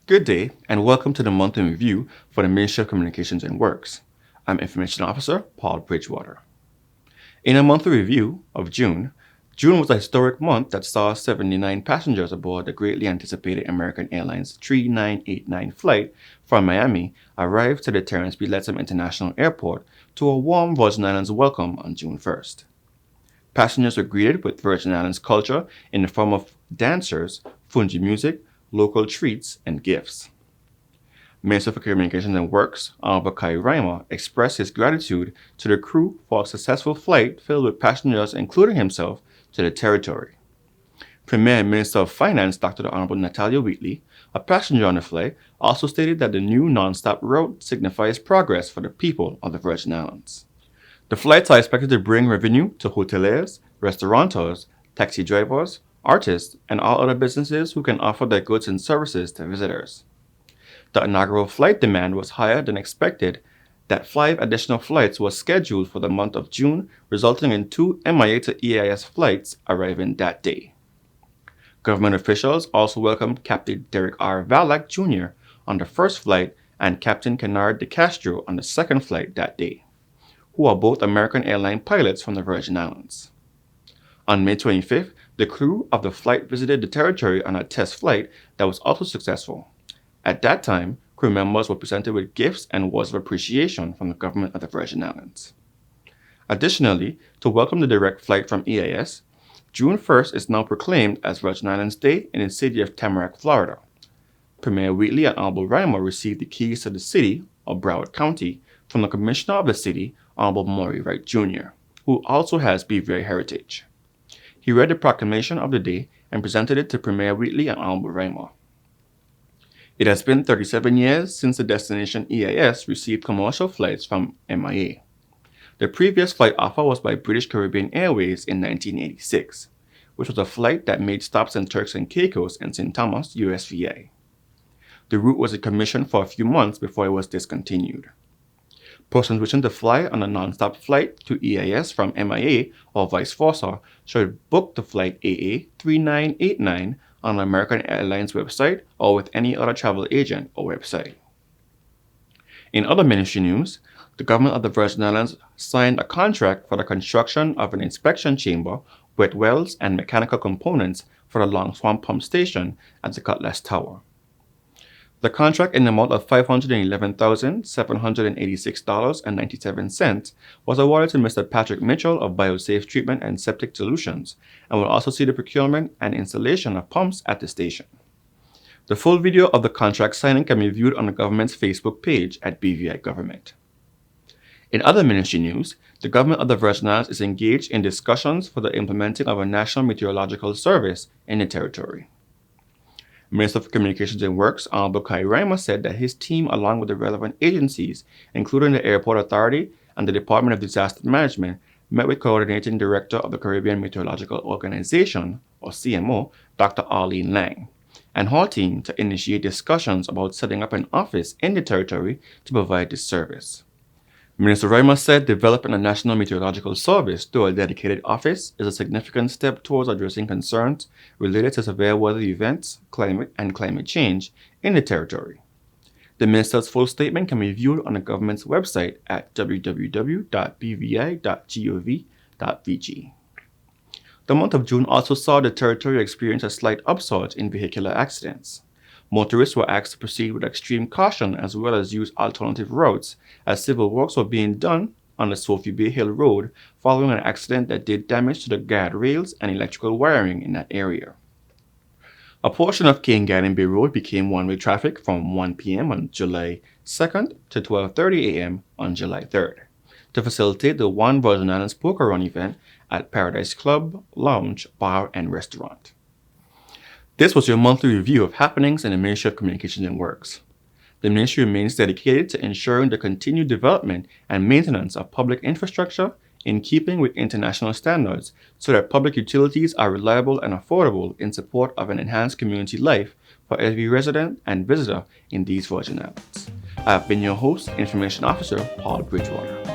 Good day, and welcome to the monthly review for the Ministry of Communications and Works. I'm Information Officer Paul Bridgewater. In a monthly review of June was a historic month that saw 79 passengers aboard the greatly anticipated American Airlines 3989 flight from Miami arrive to the Terrence B. Lettsome International Airport to a warm Virgin Islands welcome on June 1st. Passengers were greeted with Virgin Islands culture in the form of dancers, fungi music, local treats, and gifts. Minister for Communications and Works, Honorable Kai Reimer, expressed his gratitude to the crew for a successful flight filled with passengers, including himself, to the territory. Premier and Minister of Finance, Dr. Honorable Natalia Wheatley, a passenger on the flight, also stated that the new non-stop route signifies progress for the people of the Virgin Islands. The flights are expected to bring revenue to hoteliers, restaurateurs, taxi drivers, artists, and all other businesses who can offer their goods and services to visitors. The inaugural flight demand was higher than expected, that 5 additional flights were scheduled for the month of June, resulting in 2 MIA to EIS flights arriving that day. Government officials also welcomed Captain Derek R. Valack Jr. on the first flight and Captain Kennard De Castro on the second flight that day, who are both American airline pilots from the Virgin Islands. On May 25th, the crew of the flight visited the territory on a test flight that was also successful. At that time, crew members were presented with gifts and words of appreciation from the government of the Virgin Islands. Additionally, to welcome the direct flight from EIS, June 1st is now proclaimed as Virgin Islands Day in the city of Tamarac, Florida. Premier Wheatley and Honorable Reimer received the keys to the city of Broward County from the Commissioner of the city, Honorable Maury Wright Jr., who also has BVI heritage. He read the proclamation of the day and presented it to Premier Wheatley and Honorable Reimer. It has been 37 years since the destination EIS received commercial flights from MIA. The previous flight offer was by British Caribbean Airways in 1986, which was a flight that made stops in Turks and Caicos and St. Thomas, USVI. The route was in commission for a few months before it was discontinued. Persons wishing to fly on a non-stop flight to EIS from MIA or vice versa should book the flight AA 3989 on the American Airlines website or with any other travel agent or website. In other ministry news, the government of the Virgin Islands signed a contract for the construction of an inspection chamber, wet wells, and mechanical components for the Long Swamp Pump Station at the Cutlass Tower. The contract in the amount of $511,786.97 was awarded to Mr. Patrick Mitchell of BioSafe Treatment and Septic Solutions and will also see the procurement and installation of pumps at the station. The full video of the contract signing can be viewed on the government's Facebook page at BVI Government. In other ministry news, the government of the Virgin Islands is engaged in discussions for the implementing of a national meteorological service in the territory. Minister for Communications and Works, Honorable Kai Reimer, said that his team, along with the relevant agencies, including the Airport Authority and the Department of Disaster Management, met with Coordinating Director of the Caribbean Meteorological Organization, or CMO, Dr. Arlene Lang, and her team to initiate discussions about setting up an office in the territory to provide this service. Minister Reimer said developing a national meteorological service through a dedicated office is a significant step towards addressing concerns related to severe weather events, climate, and climate change in the territory. The minister's full statement can be viewed on the government's website at www.bvi.gov.vg. The month of June also saw the territory experience a slight upsurge in vehicular accidents. Motorists were asked to proceed with extreme caution as well as use alternative routes, as civil works were being done on the Sophie Bay Hill Road following an accident that did damage to the guardrails and electrical wiring in that area. A portion of Cane Garden Bay Road became one-way traffic from 1 p.m. on July 2nd to 12:30 a.m. on July 3rd to facilitate the One Virgin Islands Poker Run event at Paradise Club, Lounge, Bar, and Restaurant. This was your monthly review of happenings in the Ministry of Communications and Works. The ministry remains dedicated to ensuring the continued development and maintenance of public infrastructure in keeping with international standards so that public utilities are reliable and affordable in support of an enhanced community life for every resident and visitor in these Virgin Islands. I have been your host, Information Officer Paul Bridgewater.